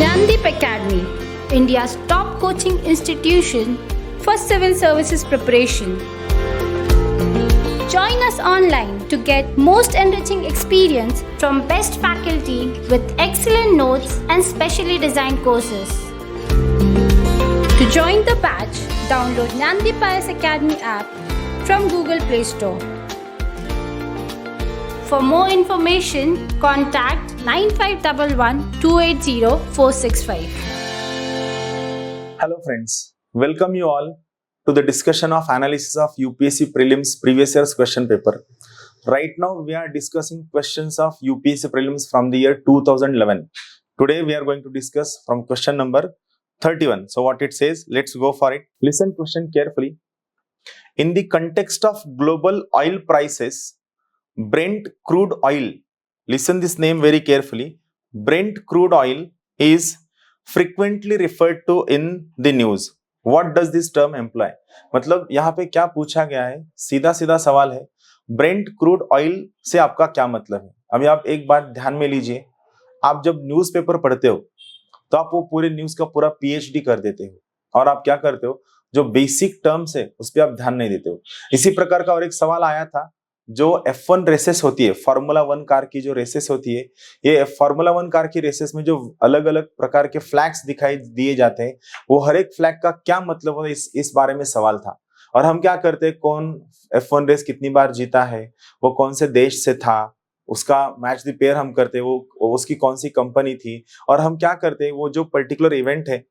Nandip Academy, India's top coaching institution for civil services preparation. Join us online to get most enriching experience from best faculty with excellent notes and specially designed courses. To join the batch, download Nandip IS Academy app from Google Play Store. For more information, contact 9511 280 465. Hello friends, welcome you all to the discussion of analysis of UPSC prelims previous year's question paper. Right now we are discussing questions of UPSC prelims from the year 2011. Today we are going to discuss from question number 31. So what it says, let's go for it. Listen question carefully. In the context of global oil prices, Brent crude oil, listen this name very carefully, Brent crude oil is frequently referred to in the news. What does this term imply? मतलब यहाँ पे क्या पूछा गया है, सीधा सीधा सवाल है, ब्रेंट क्रूड ऑयल से आपका क्या मतलब है? अभी आप एक बात ध्यान में लीजिए, आप जब न्यूज़पेपर पढ़ते हो तो आप वो पूरे न्यूज़ का पूरा पीएचडी कर देते हो और आप क्या करते हो, जो बेसिक टर्म्स है उस पर आप ध्यान नहीं देते हो. इसी प्रकार का और एक सवाल आया था, जो F1 रेसेस होती है, फार्मूला 1 कार की जो रेसेस होती है, ये फार्मूला 1 कार की रेसेस में जो अलग अलग प्रकार के फ्लैग्स दिखाई दिए जाते हैं, वो हर एक फ्लैग का क्या मतलब है, इस बारे में सवाल था. और हम क्या करते हैं, कौन F1 रेस कितनी बार जीता है, वो कौन से देश से था, उसका मैच द पेयर हम करते हैं, वो उसकी कौन सी कंपनी थी, और हम क्या करते हैं, वो जो पर्टिकुलर इवेंट है,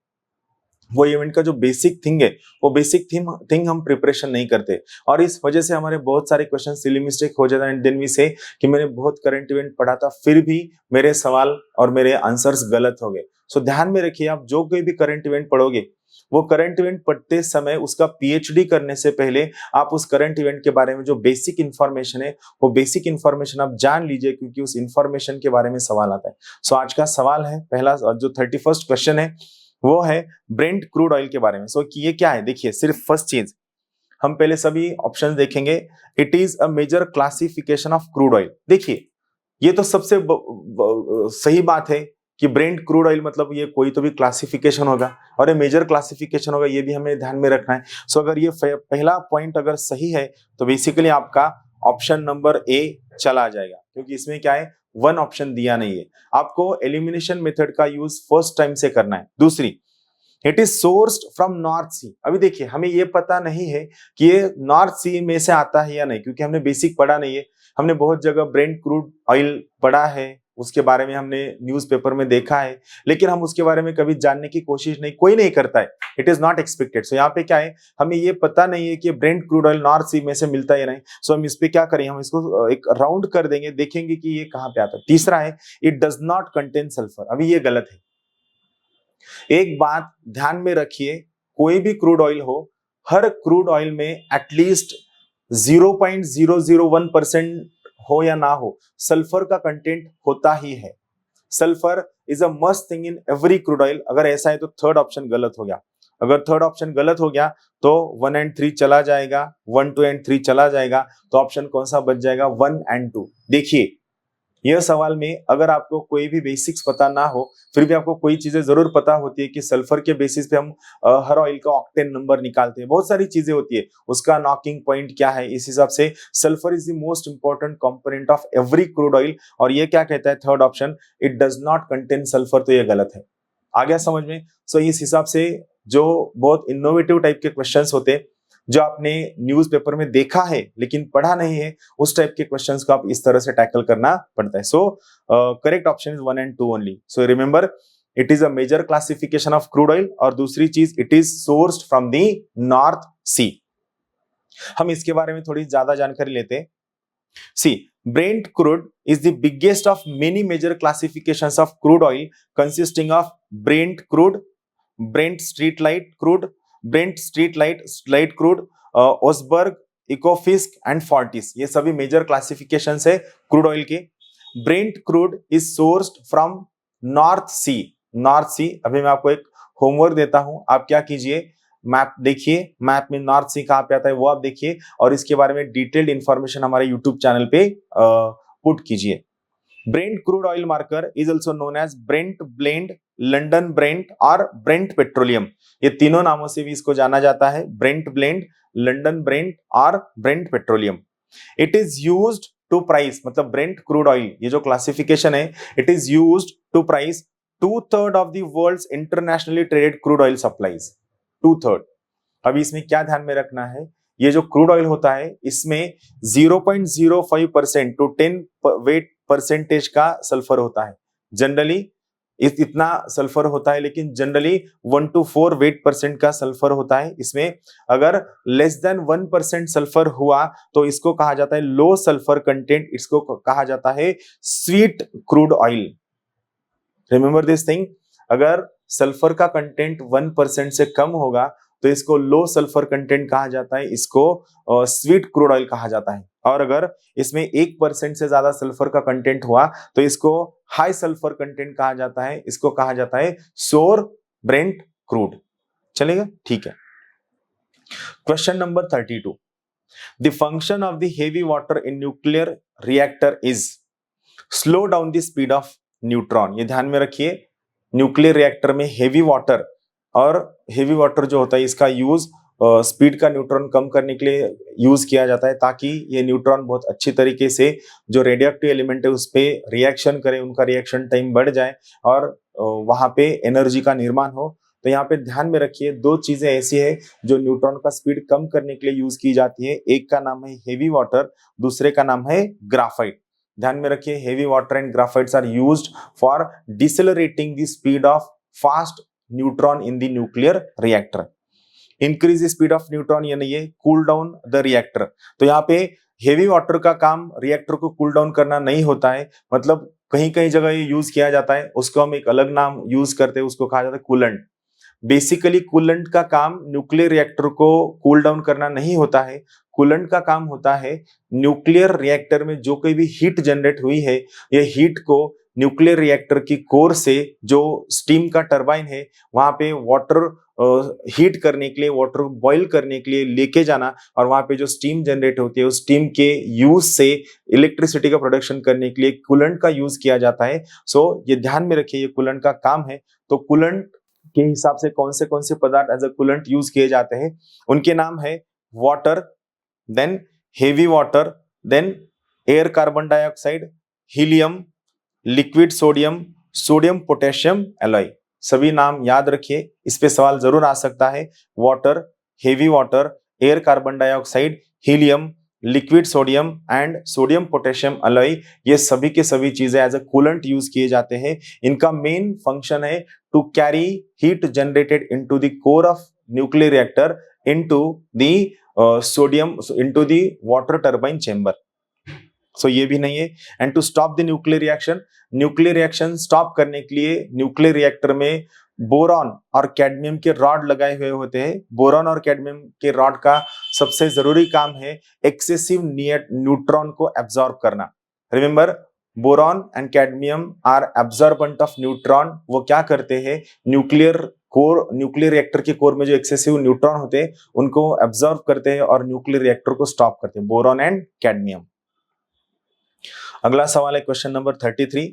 वो इवेंट का जो बेसिक थिंग है, वो बेसिक थिंग हम प्रिपरेशन नहीं करते, और इस वजह से हमारे बहुत सारे क्वेश्चन सिली मिस्टेक हो जाता है. एंड देन वी से कि मैंने बहुत करंट इवेंट पढ़ा था, फिर भी मेरे सवाल और मेरे आंसर्स गलत हो गए. सो ध्यान में रखिए, आप जो कोई भी करंट इवेंट पढ़ोगे, वो करंट इवेंट पढ़ते समय उसका पीएचडी करने से पहले आप उस करंट इवेंट के बारे में जो बेसिक इंफॉर्मेशन है, वो बेसिक इंफॉर्मेशन आप जान लीजिए, क्योंकि उस इंफॉर्मेशन के बारे में सवाल आता है. सो आज का सवाल है, पहला जो 31st क्वेश्चन है वो है ब्रेंट क्रूड ऑयल के बारे में. सो ये क्या है, देखिए, सिर्फ फर्स्ट चीज हम पहले सभी ऑप्शंस देखेंगे. It is a major classification of crude oil. देखिए, ये तो सबसे सही बात है कि ब्रेंट क्रूड ऑयल मतलब ये कोई तो भी क्लासिफिकेशन होगा और ये मेजर क्लासिफिकेशन होगा, ये भी हमें ध्यान में रखना है. सो अगर ये पहला पॉइंट अगर सही है तो बेसिकली आपका ऑप्शन नंबर ए चला जाएगा, क्योंकि इसमें क्या है, वन ऑप्शन दिया नहीं है. आपको एलिमिनेशन मेथड का यूज फर्स्ट टाइम से करना है. दूसरी, it is sourced from North Sea. अभी देखिए, हमें ये पता नहीं है कि ये नॉर्थ सी में से आता है या नहीं, क्योंकि हमने बेसिक पढ़ा नहीं है. हमने बहुत जगह ब्रेंट क्रूड ऑयल पढ़ा है, उसके बारे में हमने न्यूज़पेपर में देखा है, लेकिन हम उसके बारे में कभी जानने की कोशिश कोई नहीं करता है. It is not expected. So यहाँ पे क्या है, हमें ये पता नहीं है कि ब्रेंट क्रूड ऑयल नॉर्थ सी में से मिलता है या नहीं. सो हम इस पे क्या करेंगे, हम इसको एक राउंड कर देंगे, देखेंगे कि ये कहाँ पे आता है. तीसरा है, it does not contain sulphur. अभी ये गलत है. एक बात ध्यान में रखिए, कोई भी क्रूड ऑयल हो, हर क्रूड ऑयल में एटलीस्ट 0.001% हो या ना हो, सल्फर का कंटेंट होता ही है. Sulphur is a must thing in every crude oil. अगर ऐसा है तो थर्ड ऑप्शन गलत हो गया. अगर थर्ड ऑप्शन गलत हो गया तो 1 and 3 चला जाएगा, 1, 2 and 3 चला जाएगा, तो ऑप्शन कौन सा बच जाएगा, 1 and 2. देखिए, यह सवाल में अगर आपको कोई भी बेसिक्स पता ना हो, फिर भी आपको कोई चीजें जरूर पता होती है कि सल्फर के बेसिस पे हम हर ऑयल का ऑक्टेन नंबर निकालते हैं, बहुत सारी चीजें होती है, उसका नॉकिंग पॉइंट क्या है. इस हिसाब से sulphur is the most important component of every crude oil. और ये क्या कहता है, third option, it does not contain sulphur, तो ये गलत है. आ गया समझ में. सो इस हिसाब से जो बहुत इनोवेटिव टाइप के क्वेश्चंस होते हैं, जो आपने न्यूज़पेपर में देखा है लेकिन पढ़ा नहीं है, उस टाइप के क्वेश्चंस को आप इस तरह से टैकल करना पड़ता है. So correct option is 1 and 2 only. So remember, it is a major classification of crude oil. और दूसरी चीज, it is sourced from the North Sea. हम इसके बारे में थोड़ी ज्यादा जानकारी लेते हैं. सी, Brent crude is the biggest of many major classifications of crude oil, consisting of Brent crude, Brent street light crude, Brent street light crude, Osberg, Ecofisk and Fortis. ये सभी मेजर क्लासिफिकेशंस है क्रूड ऑयल के. Brent crude is sourced from North Sea. North Sea. अभी मैं आपको एक homework देता हूं, आप क्या कीजिए, मैप देखिए, मैप में नॉर्थ सी कहाँ पे आता है वो आप देखिए, और इसके बारे में डिटेल्ड इंफॉर्मेशन हमारे यूट्यूब चैनल पे पुट कीजिए. Brent crude oil marker is also known as Brent blend, London Brent और Brent petroleum. ये तीनों नामों से भी इसको जाना जाता है, Brent blend, London Brent और Brent petroleum. It is used to price, मतलब Brent crude oil ये जो क्लासिफिकेशन है, it is used to price 2/3 of the world's internationally traded crude oil supplies. 2/3. अभी इसमें क्या ध्यान में रखना है, ये जो क्रूड ऑयल होता है इसमें 0.05% टू 10 वेट परसेंटेज का सल्फर होता है. जनरली इतना सल्फर होता है, लेकिन जनरली 1 to 4 वेट परसेंट का सल्फर होता है. इसमें अगर लेस देन 1% सल्फर हुआ तो इसको कहा जाता है लो सल्फर कंटेंट, इसको कहा जाता है sweet crude oil. Remember this thing, अगर सल्फर का कंटेंट 1% से कम होगा तो इसको लो सल्फर कंटेंट कहा जाता है, इसको स्वीट क्रूड ऑयल कहा जाता है. और अगर इसमें 1% से ज्यादा सल्फर का कंटेंट हुआ तो इसको हाई सल्फर कंटेंट कहा जाता है, इसको कहा जाता है सोर ब्रेंट क्रूड. चलेगा, ठीक है. Question number 32. The function of the heavy water in nuclear reactor is slow down the speed of neutron. ये ध्यान में रखिए, न्यूक्लियर रिएक्टर में हेवी वाटर, और हेवी वाटर जो होता है इसका यूज स्पीड का न्यूट्रॉन कम करने के लिए यूज किया जाता है, ताकि ये न्यूट्रॉन बहुत अच्छी तरीके से जो रेडियोएक्टिव एलिमेंट है उस पर रिएक्शन करे, उनका रिएक्शन टाइम बढ़ जाए और वहां पे एनर्जी का निर्माण हो. तो यहाँ पे ध्यान में रखिए, दो चीजें ऐसी है जो न्यूट्रॉन का स्पीड कम करने के लिए यूज की जाती है. एक का नाम है हेवी वाटर, दूसरे का नाम है ग्राफाइट. ध्यान में रखिए, heavy water and graphites are used for decelerating the speed of fast neutron in the nuclear reactor. Increase the speed of neutron यानी ये कूल डाउन द रिएक्टर. तो यहाँ पे हेवी वाटर का काम रिएक्टर को कूल डाउन करना नहीं होता है, मतलब कहीं कहीं जगह ये यूज किया जाता है, उसको हम एक अलग नाम यूज करते हैं, उसको कहा जाता है कूलेंट. बेसिकली कूलेंट का काम न्यूक्लियर रिएक्टर को कूल डाउन करना नहीं होता है. कूलेंट का काम होता है न्यूक्लियर रिएक्टर में जो कोई भी हीट जनरेट हुई है, ये हीट को न्यूक्लियर रिएक्टर की कोर से जो स्टीम का टरबाइन है वहां पे वाटर हीट करने के लिए, वाटर बॉईल करने के लिए लेके जाना, और वहां पे जो स्टीम जनरेट होती है उस स्टीम के यूज से इलेक्ट्रिसिटी का प्रोडक्शन करने के लिए कूलेंट का यूज किया जाता है. सो ये ध्यान में रखिए, ये कूलेंट का काम है. तो कूलेंट के हिसाब से कौन से पदार्थ एज अ कूलेंट यूज किए जाते हैं, उनके नाम है water, then heavy water, then air carbon dioxide, helium, liquid sodium, sodium potassium alloy. सभी नाम याद रखिए, इस पे सवाल जरूर आ सकता है. Water, heavy water, air carbon dioxide, helium, liquid sodium and sodium potassium alloy, ये सभी के सभी चीजें एज अ कूलेंट यूज किए जाते हैं. इनका मेन फंक्शन है to carry heat generated into the core of nuclear reactor into the sodium into the water turbine chamber. So ये भी नहीं है. And to stop the nuclear reaction stop करने के लिए न्यूक्लियर रिएक्टर में बोरॉन और कैडमियम के रॉड लगाए हुए होते हैं. बोरॉन और कैडमियम के रॉड का सबसे जरूरी काम है एक्सेसिव न्यूट्रॉन को एब्जॉर्ब करना. Remember, boron and cadmium are absorbent of neutron. वो क्या करते हैं, न्यूक्लियर रिएक्टर के कोर में जो एक्सेसिव न्यूट्रॉन होते हैं उनको एब्जॉर्ब करते हैं और न्यूक्लियर रिएक्टर को स्टॉप करते हैं, बोरॉन एंड कैडमियम. अगला सवाल है question number 33.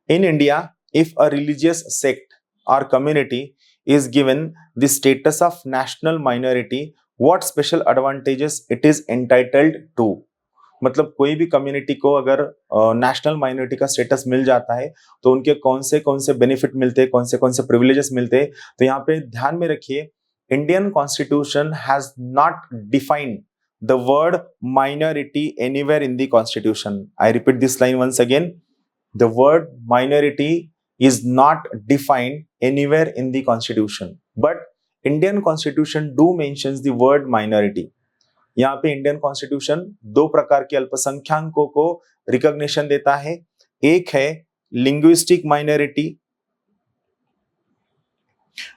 In India, if a religious sect और community is given the status of national minority, what special advantages it is entitled to. मतलब कोई भी कम्युनिटी को अगर नेशनल माइनॉरिटी का स्टेटस मिल जाता है तो उनके कौन से बेनिफिट मिलते हैं, कौन से प्रिविलेजेस मिलते हैं. तो यहाँ पे ध्यान में रखिए, Indian constitution has not defined the word minority anywhere in the constitution. I repeat this line once again. The word minority is not defined anywhere in the constitution, but Indian constitution do mentions the word minority. यहाँ पे Indian constitution दो प्रकार के अल्पसंख्याकों को recognition देता है. एक है लिंग्विस्टिक माइनॉरिटी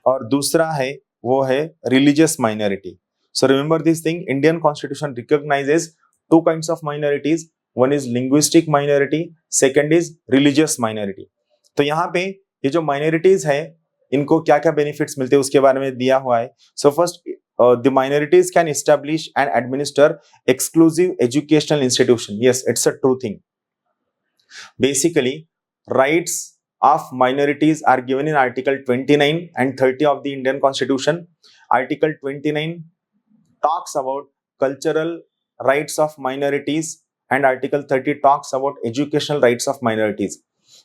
और दूसरा है वो है religious minority. So remember this thing, Indian constitution recognizes two kinds of minorities. One is linguistic minority, second is religious minority. तो यहाँ पे ये जो minorities है इनको क्या क्या benefits मिलते हैं उसके बारे में दिया हुआ है. So first, the minorities can establish and administer exclusive educational institution. Yes, it's a true thing. Basically, rights of minorities are given in Article 29 and 30 of the Indian Constitution. Article 29 talks about cultural rights of minorities and Article 30 talks about educational rights of minorities.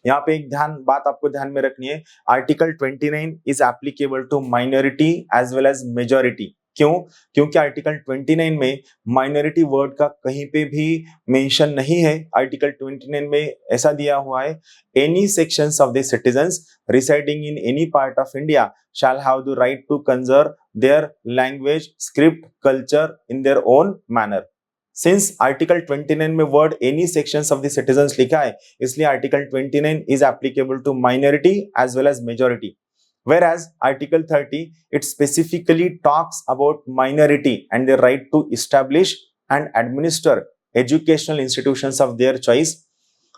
यहाँ पे एक बात आपको ध्यान में रखनी है, article 29 is applicable to minority as well as majority. क्यों? क्योंकि आर्टिकल 29 में माइनॉरिटी वर्ड का कहीं पे भी मेंशन नहीं है. आर्टिकल 29 में ऐसा दिया हुआ है, any sections of the citizens residing in any part of India shall have the right to conserve their language, script, culture in their own manner. Since Article 29 में word any sections of the citizens लिखा है, इसलिए Article 29 is applicable to minority as well as majority. Whereas Article 30 it specifically talks about minority and their right to establish and administer educational institutions of their choice.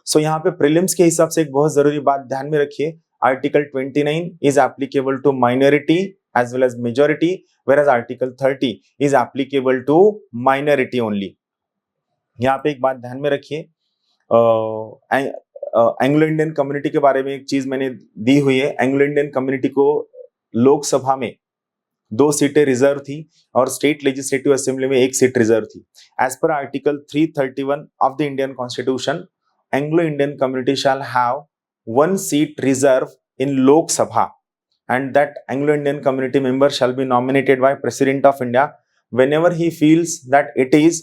So यहाँ पे prelims के हिसाब से एक बहुत जरूरी बात ध्यान में रखिए. Article 29 is applicable to minority as well as majority, whereas Article 30 is applicable to minority only. यहाँ पे एक बात ध्यान में रखिए, एंग्लो इंडियन कम्युनिटी के बारे में एक चीज मैंने दी हुई है. एंग्लो इंडियन कम्युनिटी को लोकसभा में 2 सीटें रिजर्व थी और स्टेट लेजिस्लेटिव असेंबली में 1 सीट रिजर्व थी. As per article 331 of the Indian constitution, Anglo Indian community shall have 1 seat reserved in Lok Sabha, and that Anglo-Indian community member shall be nominated by President of India whenever he feels that it is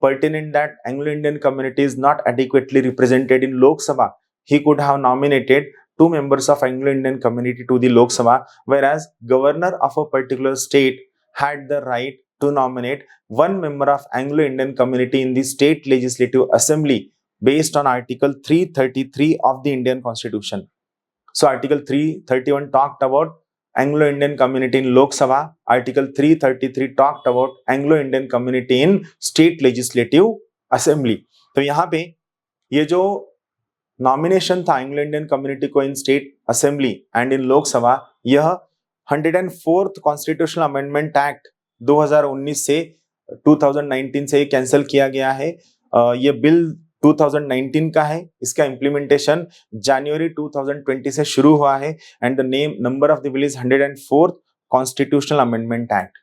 pertinent that Anglo-Indian community is not adequately represented in Lok Sabha. He could have nominated 2 members of Anglo-Indian community to the Lok Sabha, whereas governor of a particular state had the right to nominate 1 member of Anglo-Indian community in the state legislative assembly based on Article 333 of the Indian Constitution. So Article 331 talked about Anglo-Indian community in Lok Sabha. Article 333 talked about Anglo-Indian community in state legislative assembly. तो यहाँ पे ये जो nomination था Anglo Indian community को इन state assembly and in Lok Sabha, यह 104th constitutional amendment act 2019 से 2019 से कैंसिल किया गया है. ये बिल 2019 का है. इसका इम्प्लीमेंटेशन जनवरी 2020 से शुरू हुआ है and the number of the bill is 104th constitutional amendment act.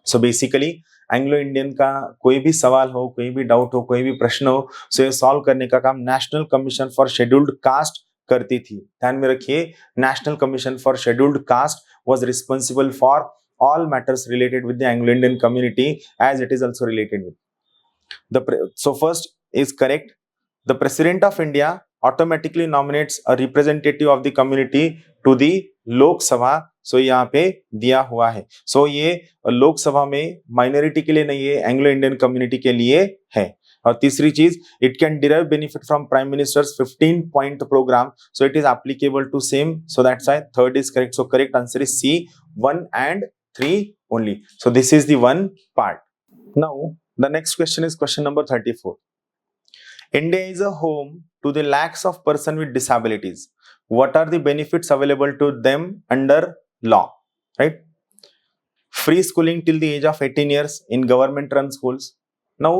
So basically Anglo Indian का कोई भी सवाल हो, कोई भी डाउट हो, कोई भी प्रश्न हो, सो ये सॉल्व करने का काम national commission for scheduled caste करती थी. ध्यान में रखिए, national commission for scheduled caste was responsible for all matters related with the Anglo-Indian community as it is also related with so first is correct. The President of India automatically nominates a representative of the community to the Lok Sabha. So यहाँ पे दिया हुआ है. So ये लोक सभा में minority के लिए नहीं है, एंग्लो इंडियन कम्युनिटी के लिए है. और तीसरी चीज, it can derive benefit from prime minister's 15 point program, so it is applicable to same. So that's why third is correct. So correct answer is C, 1 and 3 only. So this is the one part. Now the next question is question number 34. India is a home to the lakhs of persons with disabilities. What are the benefits available to them under law? Right? Free schooling till the age of 18 years in government run schools. Now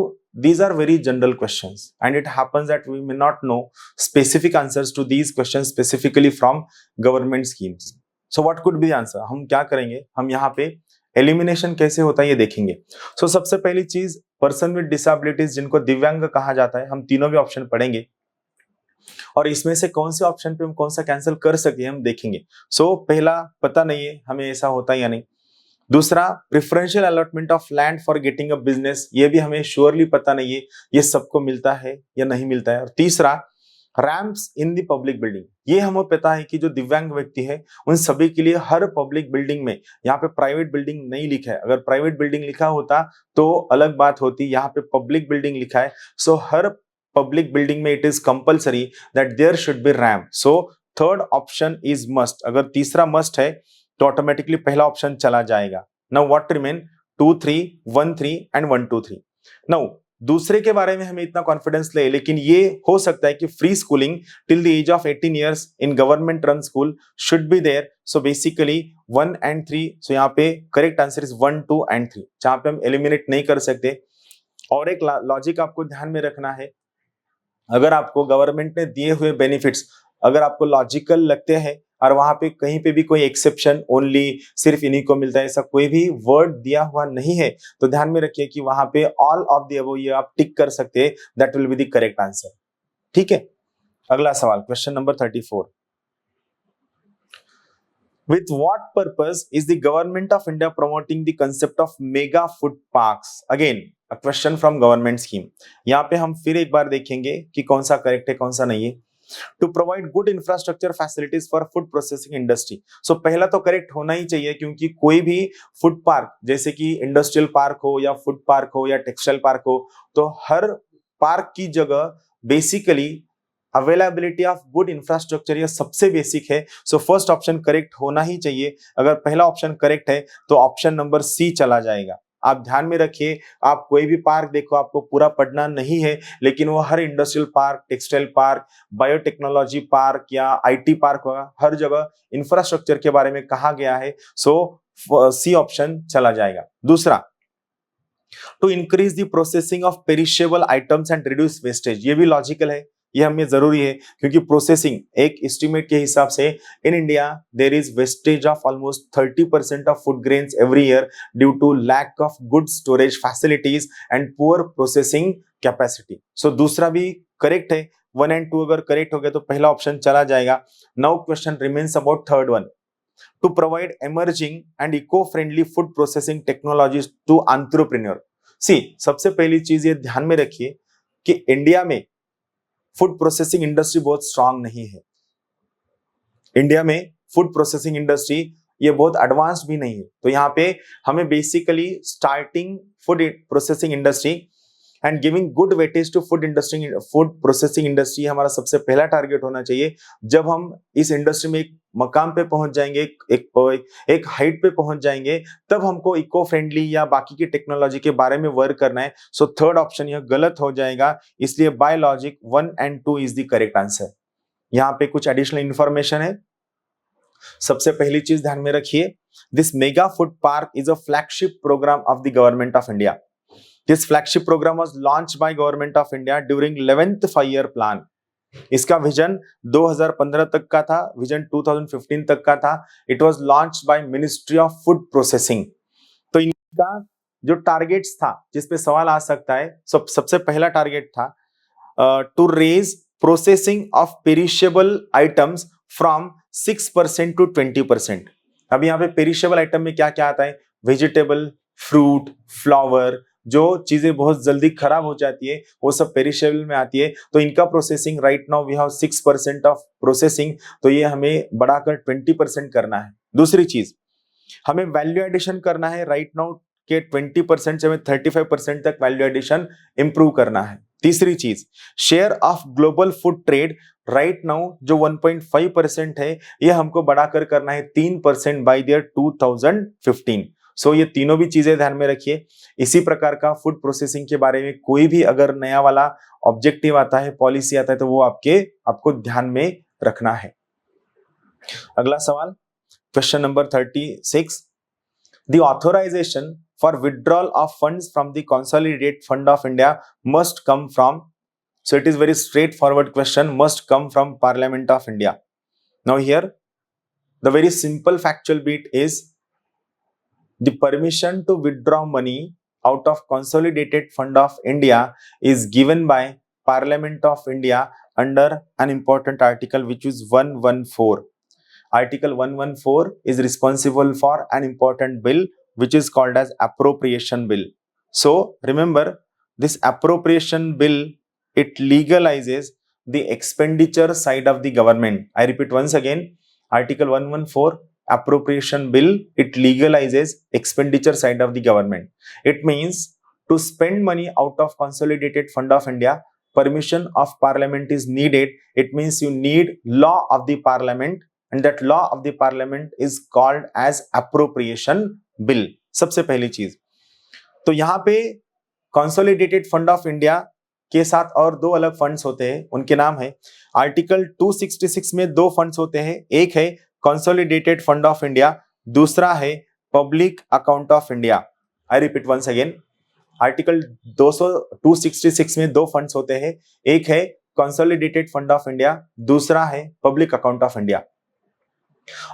these are very general questions and it happens that we may not know specific answers to these questions specifically from government schemes. So what could be the answer? हम क्या करेंगे, हम यहाँ पे elimination कैसे होता है ये देखेंगे. So सबसे पहली चीज, पर्सन विद डिसेबिलिटीज जिनको दिव्यांग कहा जाता है, हम तीनों भी ऑप्शन पढ़ेंगे और इसमें से कौन से ऑप्शन पे हम कौन सा कैंसिल कर सके हम देखेंगे. So पहला, पता नहीं है हमें ऐसा होता है या नहीं. दूसरा, preferential allotment of land for getting a business, ये भी हमें श्योरली पता नहीं है ये सबको मिलता है या नहीं मिलता है. और तीसरा, रैम्प्स इन दी पब्लिक बिल्डिंग, ये हमें पता है कि जो दिव्यांग व्यक्ति है उन सभी के लिए हर पब्लिक बिल्डिंग में, यहाँ पे प्राइवेट बिल्डिंग नहीं लिखा है, अगर प्राइवेट बिल्डिंग लिखा होता तो अलग बात होती, यहाँ पे पब्लिक बिल्डिंग लिखा है. सो हर पब्लिक बिल्डिंग में it is compulsory that there should be ramp. So third option is must. अगर तीसरा मस्ट है तो ऑटोमेटिकली पहला ऑप्शन चला जाएगा. Now what remain, 2, 3, 1, 3 and 1, 2, 3. Now दूसरे के बारे में हमें इतना कॉन्फिडेंस ले, लेकिन ये हो सकता है कि free schooling till the age of 18 years in government run school should be there. So basically 1 and 3. So यहाँ पे करेक्ट आंसर इज 1, 2 and 3, जहां पे हम एलिमिनेट नहीं कर सकते. और एक लॉजिक आपको ध्यान में रखना है, अगर आपको गवर्नमेंट ने दिए हुए बेनिफिट्स अगर आपको लॉजिकल लगते हैं और वहां पे कहीं पे भी कोई एक्सेप्शन ओनली सिर्फ इन्हीं को मिलता है ऐसा कोई भी वर्ड दिया हुआ नहीं है, तो ध्यान में रखिए कि वहां पे ऑल ऑफ द अबव ये आप टिक कर सकते हैं, that will be the correct answer. ठीक है, अगला सवाल question number 34। With what purpose is the government of India promoting the concept of mega food parks? Again, a question from government scheme. यहाँ पे हम फिर एक बार देखेंगे कि कौन सा करेक्ट है कौन सा नहीं है। To provide good infrastructure facilities for food processing industry. So पहला तो करेक्ट होना ही चाहिए क्योंकि कोई भी फूड पार्क जैसे कि इंडस्ट्रियल पार्क हो या फूड पार्क हो या टेक्सटाइल पार्क हो, तो हर पार्क की जगह basically availability of good infrastructure ये सबसे बेसिक है। सो फर्स्ट ऑप्शन करेक्ट होना ही चाहिए। अगर पहला ऑप्शन करेक्ट है तो ऑप्शन नंबर सी चला जाएगा। आप ध्यान में रखिए, आप कोई भी पार्क देखो, आपको पूरा पढ़ना नहीं है, लेकिन वो हर industrial park, textile park, biotechnology park या आईटी पार्क होगा, हर जगह इंफ्रास्ट्रक्चर के बारे में कहा गया है। सो सी ऑप्शन चला जाएगा। दूसरा, to increase the processing of perishable items and reduce wastage, ये भी लॉजिकल है, ये हमें जरूरी है क्योंकि प्रोसेसिंग एक एस्टिमेट के हिसाब से in India there is wastage of almost 30% of food grains every year due to lack of good storage facilities and poor processing capacity. So दूसरा भी करेक्ट है। 1 and 2 अगर करेक्ट हो गया तो पहला ऑप्शन चला जाएगा। Now question remains about third one, to provide emerging and eco friendly food processing technologies to entrepreneur. C, सबसे पहली चीज ये ध्यान में रखिए कि इंडिया में फूड प्रोसेसिंग इंडस्ट्री बहुत स्ट्रांग नहीं है। इंडिया में फूड प्रोसेसिंग इंडस्ट्री ये बहुत एडवांस भी नहीं है। तो यहाँ पे हमें basically starting food processing industry and giving good weightage to food processing industry हमारा सबसे पहला टारगेट होना चाहिए। जब हम इस इंडस्ट्री में एक मकाम पे पहुंच जाएंगे, एक हाइट पे पहुंच जाएंगे, तब हमको इको फ्रेंडली या बाकी की टेक्नोलॉजी के बारे में वर्क करना है। सो थर्ड ऑप्शन यह गलत हो जाएगा, इसलिए by logic 1 and 2 is the correct answer. यहाँ पे कुछ एडिशनल इंफॉर्मेशन है। सबसे पहली चीज ध्यान में रखिए, this mega food park is a flagship programme of the government of India. This flagship program was launched by Government of India during 11th 5-year plan. इसका विजन 2015 तक का था, विजन 2015 तक का था। It was launched by Ministry of Food Processing. तो इनका जो टारगेट्स था जिस पे सवाल आ सकता है, सबसे पहला टारगेट था to raise processing of perishable items from 6% to 20%। अब यहाँ पे पेरिशेबल आइटम में क्या क्या आता है? वेजिटेबल, फ्रूट, फ्लावर, जो चीजें बहुत जल्दी खराब हो जाती है वो सब पेरिशेबल में आती है। तो इनका processing right now we have 6% of processing, तो ये हमें बढ़ाकर 20% करना है। दूसरी चीज, हमें वैल्यू एडिशन करना है। राइट नाउ के 20% से हमें 35% तक वैल्यू एडिशन इंप्रूव करना है। तीसरी चीज, share of global food trade right now जो 1.5% है ये हमको बढ़ाकर करना है 3% बाय द ईयर 2015। सो ये तीनों भी चीजें ध्यान में रखिए। इसी प्रकार का फूड प्रोसेसिंग के बारे में कोई भी अगर नया वाला ऑब्जेक्टिव आता है, पॉलिसी आता है, तो वो आपको ध्यान में रखना है। अगला सवाल question number 36, the authorisation for withdrawal of funds from the consolidated fund of India must come from, so it is very straightforward question, must come from Parliament of India. Now here the very simple factual bit is the permission to withdraw money out of consolidated fund of India is given by Parliament of India under an important article which is 114. Article 114 is responsible for an important bill which is called as appropriation bill. So remember, this appropriation bill, it legalizes the expenditure side of the government. I repeat once again, Article 114 appropriation bill, it legalizes expenditure side of the government. It means to spend money out of consolidated fund of India, permission of parliament is needed. It means you need law of the parliament, and that law of the parliament is called as appropriation bill. सबसे पहली चीज तो यहाँ पे consolidated fund of India के साथ और दो अलग फंड्स होते हैं, उनके नाम है आर्टिकल 266 में दो फंड्स होते हैं। एक है कंसोलिडेटेड फंड ऑफ इंडिया, दूसरा है public account of India. I repeat once again, Article 266 में दो फंड्स होते हैं, एक है कंसोलिडेटेड फंड ऑफ इंडिया, दूसरा है पब्लिक अकाउंट ऑफ इंडिया।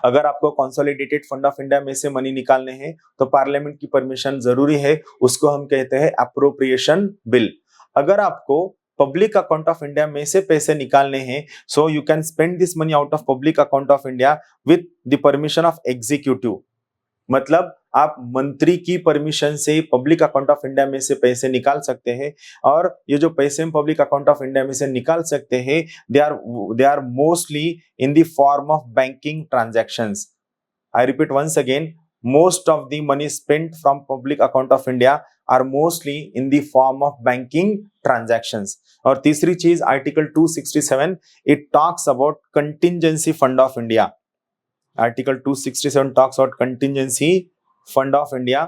अगर आपको कंसोलिडेटेड फंड ऑफ इंडिया में से मनी निकालने हैं तो पार्लियामेंट की परमिशन जरूरी है, उसको हम कहते हैं अप्रोप्रिएशन बिल। अगर आपको पब्लिक अकाउंट ऑफ इंडिया में से पैसे निकालने हैं, so you can spend this money out of public account of India with the permission of executive. मतलब आप मंत्री की परमिशन से पब्लिक अकाउंट ऑफ इंडिया में से पैसे निकाल सकते हैं, और ये जो पैसे हम पब्लिक अकाउंट ऑफ इंडिया में से निकाल सकते हैं, they are mostly in the form of banking transactions. I repeat once again, most of the money spent from public account of India are mostly in the form of banking transactions. और तीसरी चीज, article 267, it talks about contingency fund of India. Article 267 talks about contingency fund of India.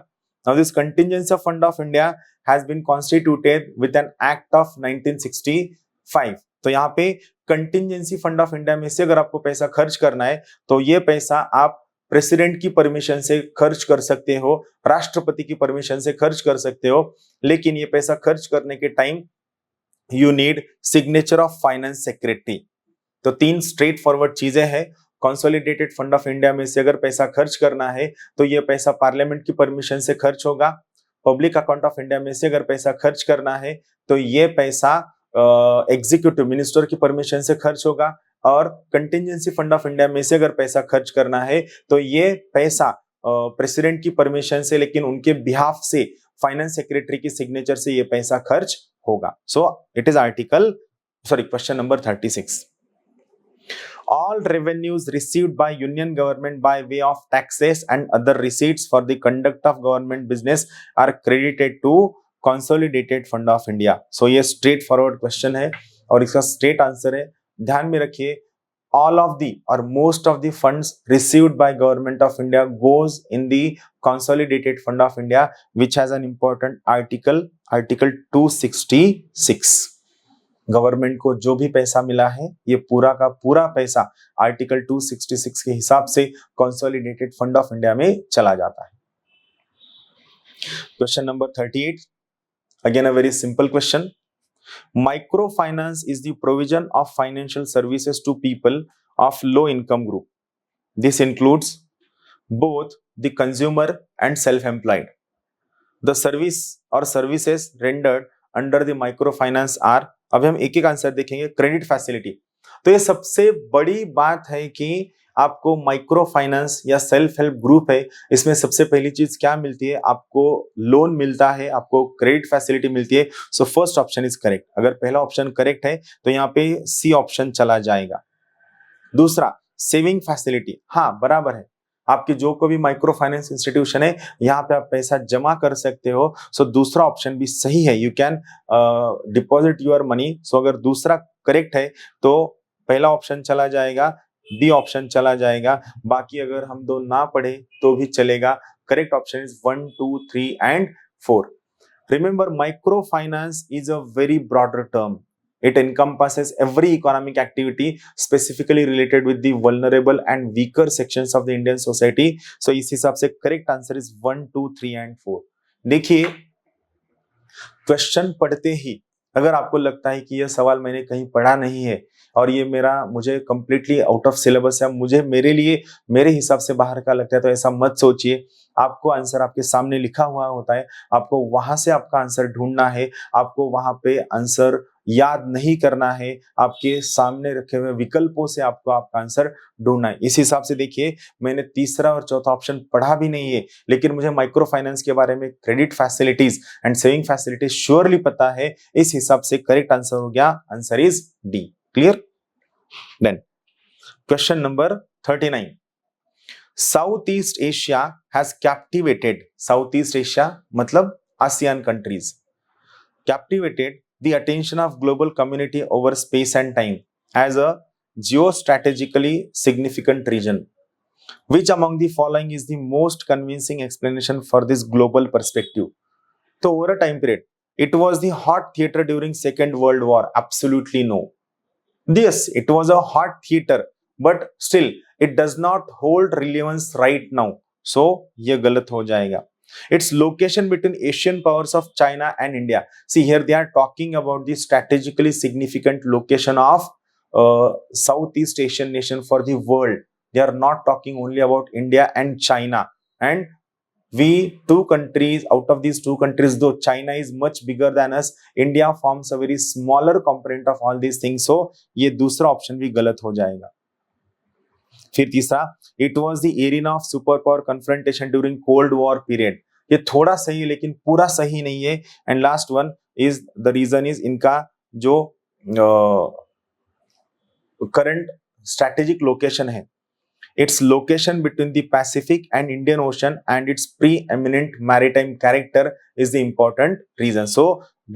Now this contingency fund of India has been constituted with an act of 1965. तो यहाँ पे contingency fund of India में से अगर आपको पैसा खर्च करना है तो ये पैसा आप प्रेसिडेंट की परमिशन से खर्च कर सकते हो, राष्ट्रपति की परमिशन से खर्च कर सकते हो, लेकिन ये पैसा खर्च करने के time you need signature of finance secretary. तो तीन स्ट्रेट फॉरवर्ड चीजें हैं। कंसोलिडेटेड फंड ऑफ इंडिया में से अगर पैसा खर्च करना है तो ये पैसा पार्लियामेंट की परमिशन से खर्च होगा। पब्लिक अकाउंट ऑफ इंडिया में से अगर पैसा खर्च करना है तो ये पैसा एग्जीक्यूटिव मिनिस्टर की परमिशन से खर्च होगा, और कंटिजेंसी फंड ऑफ इंडिया में से अगर पैसा खर्च करना है तो ये पैसा प्रेसिडेंट की परमिशन से, लेकिन उनके बिहाफ से फाइनेंस सेक्रेटरी की सिग्नेचर से ये पैसा खर्च होगा। सो it is question number 36। All revenues received by union government by way of taxes and other receipts for the conduct of government business are credited to consolidated fund of India. So ये straight forward question है और इसका straight answer है। ध्यान में रखिए, all of the or most of the funds received by government of India goes in the consolidated fund of India, which has an important article 266। Government को जो भी पैसा मिला है ये पूरा का पूरा पैसा आर्टिकल 266 के हिसाब से कंसोलिडेटेड फंड ऑफ इंडिया में चला जाता है। Question number 38, again a very simple question. Microfinance is the provision of financial services to people of low income group. This includes both the consumer and self-employed. The service or services rendered under the microfinance are, अभी हम एक एक answer देखेंगे। Credit facility, तो ये सबसे बड़ी बात है कि आपको माइक्रो फाइनेंस या सेल्फ हेल्प ग्रुप है, इसमें सबसे पहली चीज क्या मिलती है, आपको लोन मिलता है, आपको क्रेडिट फैसिलिटी मिलती है। So first option is correct. अगर पहला ऑप्शन करेक्ट है तो यहाँ पे सी ऑप्शन चला जाएगा। दूसरा, सेविंग फैसिलिटी, हाँ बराबर है, आपकी जो कोई भी माइक्रो फाइनेंस इंस्टीट्यूशन है यहाँ पे आप पैसा जमा कर सकते हो। सो दूसरा ऑप्शन भी सही है, you can deposit your money. So अगर दूसरा करेक्ट है तो पहला ऑप्शन चला जाएगा, बी ऑप्शन चला जाएगा, बाकी अगर हम दो ना पढ़े तो भी चलेगा। Correct option is 1, 2, 3 and 4। Remember, micro finance is a very broader term. It encompasses every economic activity specifically related with the vulnerable and weaker sections of the Indian society. So इस हिसाब से correct answer is 1, 2, 3 and 4। देखिए, question पढ़ते ही अगर आपको लगता है कि यह सवाल मैंने कहीं पढ़ा नहीं है और ये मुझे कंप्लीटली आउट ऑफ सिलेबस है, मेरे हिसाब से बाहर का लगता है, तो ऐसा मत सोचिए। आपको आंसर आपके सामने लिखा हुआ होता है, आपको वहां से आपका आंसर ढूंढना है, आपको वहां पे आंसर याद नहीं करना है, आपके सामने रखे हुए विकल्पों से आपको आपका आंसर ढूंढना है। इस हिसाब से देखिए, मैंने तीसरा और चौथा ऑप्शन पढ़ा भी नहीं है, लेकिन मुझे माइक्रो फाइनेंस के बारे में credit facilities and saving facilities surely पता है। इस हिसाब से करेक्ट आंसर हो गया, answer is D. Clear? Then question number 39। Southeast Asia has captivated, Southeast Asia मतलब ASEAN countries, captivated the attention of global community over space and time as a geostrategically significant region. Which among the following is the most convincing explanation for this global perspective? So over a time period, it was the hot theater during Second World War. Absolutely no. Yes, it was a hot theater, but still it does not hold relevance right now. So ये गलत हो जाएगा। Its location between Asian powers of China and India. See, here they are talking about the strategically significant location of Southeast Asian nation for the world. They are not talking only about India and China. And we two countries, out of these two countries, though China is much bigger than us, India forms a very smaller component of all these things. So ये दूसरा option भी गलत हो जाएगा. फिर तीसरा, it was the arena of super power confrontation during cold war period. ये थोड़ा सही है लेकिन पूरा सही नहीं है. And last one is the reason is इनका जो करंट स्ट्रेटेजिक लोकेशन है, its location between the Pacific and Indian Ocean and its preeminent maritime character is the important reason. So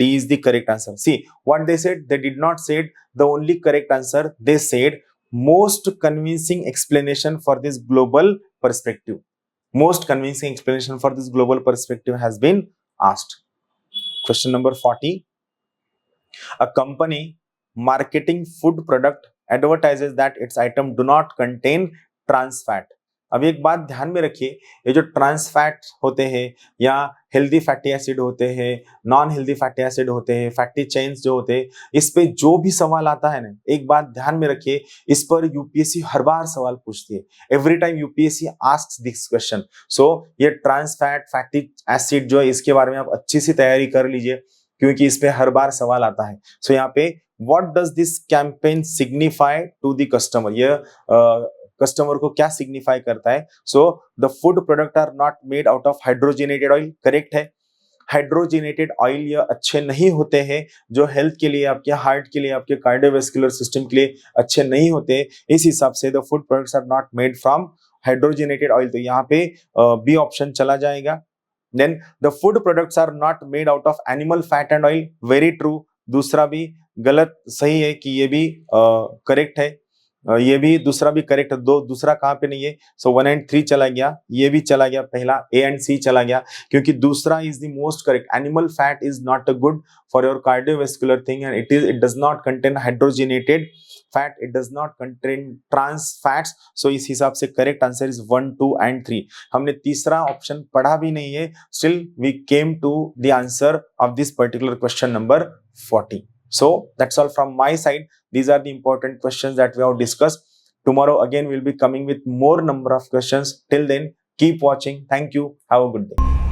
D is the correct answer. See what they said, they did not say the only correct answer, they said most convincing explanation for this global perspective. Most convincing explanation for this global perspective has been asked. Question number 40. A company marketing food product advertises that its item do not contain trans fat. अब एक बात ध्यान में रखिए, ये जो trans fat होते हैं या हेल्दी फैटी एसिड होते हैं, नॉन हेल्दी फैटी एसिड होते हैं, फैटी चेन्स जो होते हैं, इस पे जो भी सवाल आता है ना, एक बात ध्यान में रखिए, इस पर यूपीएससी हर बार सवाल पूछती है. Every time UPSC asks this question. So ये ट्रांस फैट, फैटी एसिड जो है, इसके बारे में आप अच्छी सी तैयारी कर लीजिए क्योंकि इस पे हर बार सवाल आता है. सो यहाँ पे what does this campaign signify to the customer, ये कस्टमर को क्या सिग्निफाई करता है. So the food product are not made out of hydrogenated oil. Correct है, हाइड्रोजनेटेड ऑयल ये अच्छे नहीं होते हैं, जो हेल्थ के लिए, आपके हार्ट के लिए, आपके कार्डियोवैस्कुलर सिस्टम के लिए अच्छे नहीं होते. इस हिसाब से the food products are not made from hydrogenated oil. तो यहाँ पे बी ऑप्शन चला जाएगा. Then the food products are not made out of animal fat and oil. Very true, दूसरा भी गलत सही है कि ये भी करेक्ट है. ये भी दूसरा भी करेक्ट है. दूसरा कहाँ पे नहीं है. सो 1 and 3 चला गया, ये भी चला गया, पहला A and C चला गया क्योंकि दूसरा is the most correct. Animal fat is not a good for your cardiovascular thing and it does not contain hydrogenated fat, it does not contain trans fats. So इस हिसाब से correct answer is 1, 2 and 3. हमने तीसरा option पढ़ा भी नहीं है, still we came to the answer of this particular question number 40. So that's all from my side. These are the important questions that we have discussed. Tomorrow again we'll be coming with more number of questions. Till then, keep watching. Thank you. Have a good day.